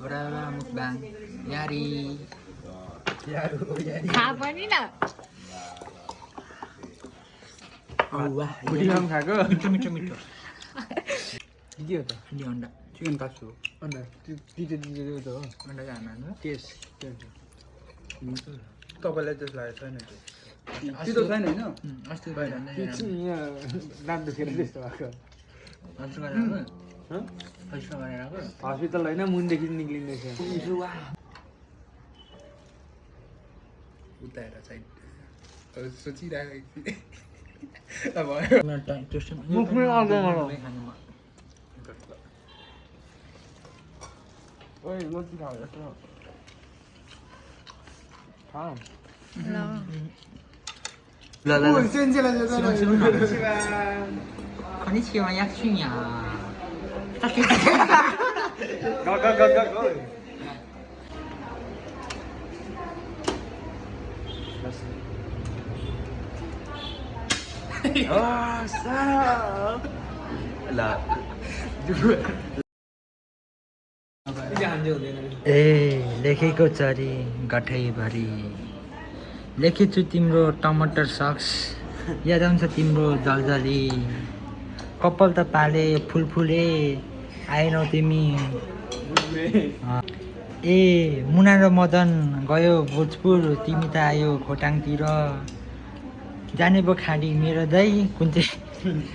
Orang mukbang Yari. थाहा पनि न Wah, Kudilang खाएको मिठो मिठो के हो त Ini onda. चिकन काप्सु अन्त त्यो तितो तितो त हो Onda jangan. टेस्ट तपाईँलाई त्यस लागेको छैन तितो छैन होइन Pasti bayar. त्यो चाहिँ यहाँ राख्दाखेरि त्यस्तो भएको Pasti bayar. Pasti bayar. Hospital होइन मुनदेखि निक्लिँदैछ उताएर चाहिँ सोचिरहेको अब मुखमै आउँदैन मलाई ओइ लट्ठी खाऊ यस्तो खाऊ ल सेन्सेला konnichiwa yaksunya. गग लेखेको चरी गठैभरि लेखेछु तिम्रो टमाटर सक्स याद आउँछ तिम्रो जलजली कपाल त पाले फुलफुले आएनौ तिमी ए मुना र मदन गयो भोजपुर तिमी त आयो खोटाङतिर जाने पो खाडी मेरो दाइ कुन चाहिँ